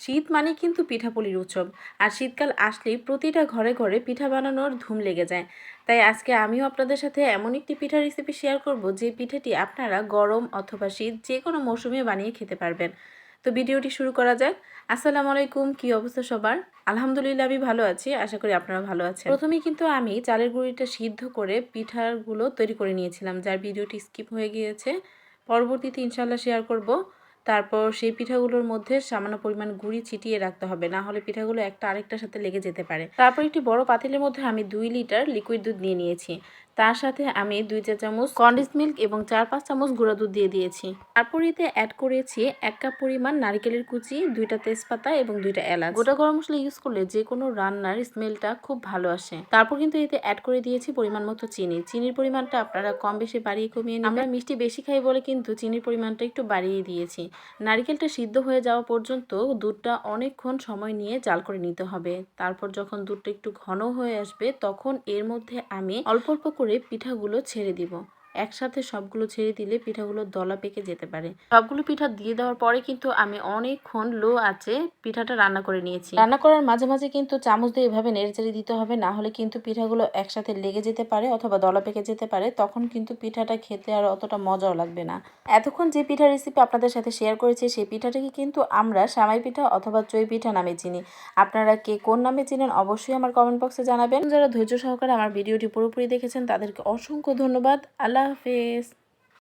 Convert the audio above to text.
শীত মানে কিন্তু পিঠাপুলির উৎসব। আর শীতকাল আসলেই প্রতিটা ঘরে ঘরে পিঠা বানানোর ধুম লেগে যায়। তাই আজকে আমিও আপনাদের সাথে এমন একটি পিঠার রেসিপি শেয়ার করব যে পিঠাটি আপনারা গরম অথবা শীত যে কোনো মৌসুমে বানিয়ে খেতে পারবেন। তো ভিডিওটি শুরু করা যাক। আসসালামু আলাইকুম, কি অবস্থা সবার? আলহামদুলিল্লাহ আমি ভালো আছি, আশা করি আপনারা ভালো আছেন। প্রথমেই কিন্তু আমি চালের গুঁড়িটা সিদ্ধ করে পিঠাগুলো তৈরি করে নিয়েছিলাম, যার ভিডিওটি স্কিপ হয়ে গিয়েছে। পরবর্তীতে ইনশাল্লাহ শেয়ার করব। তারপর সেই পিঠাগুলোর মধ্যে সামান্য পরিমাণ গুঁড়ি ছিটিয়ে রাখতে হবে, না হলে পিঠাগুলো একটা আরেকটার সাথে লেগে যেতে পারে। তারপর একটি বড় পাতিলের মধ্যে আমি 2 লিটার লিকুইড দুধ নিয়ে নিয়েছি। তার সাথে আমি 2 চা চামচ কনডেন্স মিল্ক এবং 4-5 চামচ গুঁড়া দুধ দিয়ে দিয়েছি। তারপর এতে অ্যাড করেছি 1 কাপ পরিমাণ নারিকেলের কুচি, 2টা তেজপাতা এবং 2টা এলাচ। গোটা গরম মশলা ইউজ করলে যে কোনো রান্নার স্মেলটা খুব ভালো আসে। তারপর কিন্তু এতে অ্যাড করে দিয়েছি পরিমাণ মতো চিনি। চিনির পরিমাণটা আপনারা কম বেশি বাড়িয়ে কমিয়ে নেবেন। আমরা মিষ্টি বেশি খাই বলে কিন্তু চিনির পরিমাণটা একটু বাড়িয়ে দিয়েছি। নারিকেলটা সিদ্ধ হয়ে যাওয়া পর্যন্ত দুধটা অনেকক্ষণ সময় নিয়ে জাল করে নিতে হবে। তারপর যখন দুধটা একটু ঘন হয়ে আসবে তখন এর মধ্যে আমি অল্প অল্প করে পিঠাগুলো ছেড়ে দিব। একসাথে সবগুলো ছেড়ে দিলে পিঠাগুলো দলা পেকে যেতে পারে। সবগুলো পিঠা দিয়ে দেওয়ার পরে কিন্তু আমি অনেকক্ষণ লো আঁচে পিঠাটা রান্না করে নিয়েছি। রান্না করার মাঝে মাঝে কিন্তু চামচ দিয়ে এভাবে নেড়েচেড়ে দিতে হবে, না হলে কিন্তু পিঠাগুলো একসাথে লেগে যেতে পারে অথবা দলা পেকে যেতে পারে। তখন কিন্তু পিঠাটা খেতে আর অতটা মজাও লাগবে না। এতক্ষণ যে পিঠার রেসিপি আপনাদের সাথে শেয়ার করেছি সেই পিঠাটাকে কিন্তু আমরা সেমাই পিঠা অথবা চই পিঠা নামে চিনি। আপনারা কে কোন নামে চিনেন অবশ্যই আমার কমেন্ট বক্সে জানাবেন। যারা ধৈর্য সহকারে আমার ভিডিওটি পুরোপুরি দেখেছেন তাদেরকে অসংখ্য ধন্যবাদ। আল্লাহ হাফেজ।